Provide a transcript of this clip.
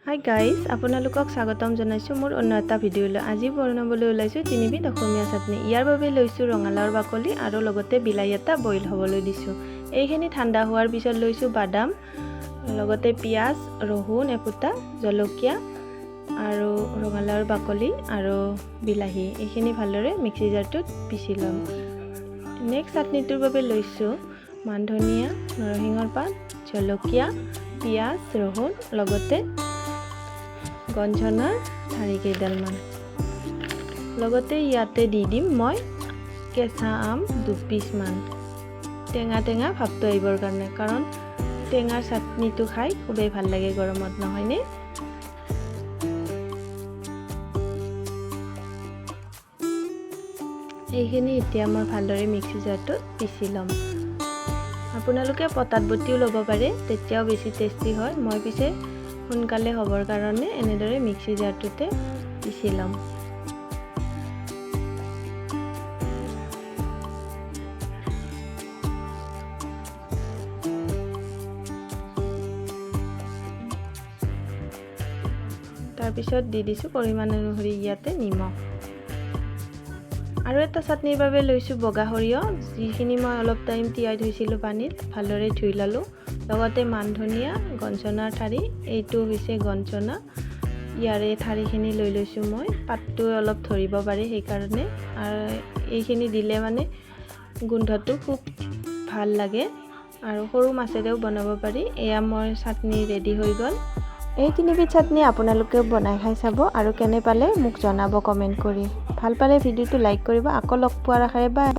Hi guys, আপোনালোকক স্বাগতম জনাইছো মোৰ অন্য এটা ভিডিঅ'লৈ। আজি বনাবলৈ ওলাইছো তিনিবিধ অসমীয়া চাটনি। ইয়াৰ বাবে লৈছো ৰঙালাওৰ বাকলি আৰু লগতে বিলাহী এটা বইল হ'বলৈ দিছো। এইখিনি ঠাণ্ডা হোৱাৰ পিছত লৈছো বাদাম, লগতে পিয়াজ, ৰহুন একুটা, জলকীয়া আৰু ৰঙালাওৰ বাকলি আৰু বিলাহী। এইখিনি ভালদৰে মিক্সি জাৰটোত পিছি ল'ম। নেক্সট চাটনিটোৰ বাবে লৈছো মান ধনিয়া, নৰসিংহৰ পাত, জলকীয়া, পিয়াজ, ৰহুন, লগতে গঞ্জনাৰ ঠাৰি কেইডালমান। লগতে ইয়াতে দি দিম মই কেঁচা আম 2 পিচমান। টেঙা টেঙা ভাৱটো আহিবৰ কাৰণে, কাৰণ টেঙাৰ চাটনিটো খাই খুবেই ভাল লাগে গৰমত, নহয়নে? এইখিনি এতিয়া মই ভালদৰে মিক্সি জাৰটোত পিচি ল'ম। আপোনালোকে পটাত বটিও ল'ব পাৰে, তেতিয়াও বেছি টেষ্টি হয়। মই পিছে সোনকালে হ'বৰ কাৰণে এনেদৰে মিক্সি জাৰটোতে পিচি ল'ম। তাৰপিছত দি দিছোঁ পৰিমাণ অনুসৰি ইয়াতে নিমখ। আৰু এটা চাটনিৰ বাবে লৈছোঁ বগা সৰিয়হ, যিখিনি মই অলপ টাইম তিয়াই থৈছিলোঁ পানীত, ভালদৰে ধুই ল'লোঁ। লগতে মান ধনিয়া, গঞ্জনাৰ ঠাৰি, এইটো হৈছে গঞ্জনা, ইয়াৰে ঠাৰিখিনি লৈ লৈছোঁ মই। পাতটো অলপ ধৰিব পাৰে সেইকাৰণে, আৰু এইখিনি দিলে মানে গোন্ধটো খুব ভাল লাগে। আৰু সৰু মাছেৰেও বনাব পাৰি। এয়া মোৰ চাটনি ৰেডি হৈ গ'ল। এই তিনিবিধ চাটনি আপোনালোকেও বনাই খাই চাব আৰু কেনে পালে মোক জনাব কমেণ্ট কৰি। ভাল পালে ভিডিঅ'টো লাইক কৰিব। আকৌ লগ পোৱাৰ আশাৰে বাই।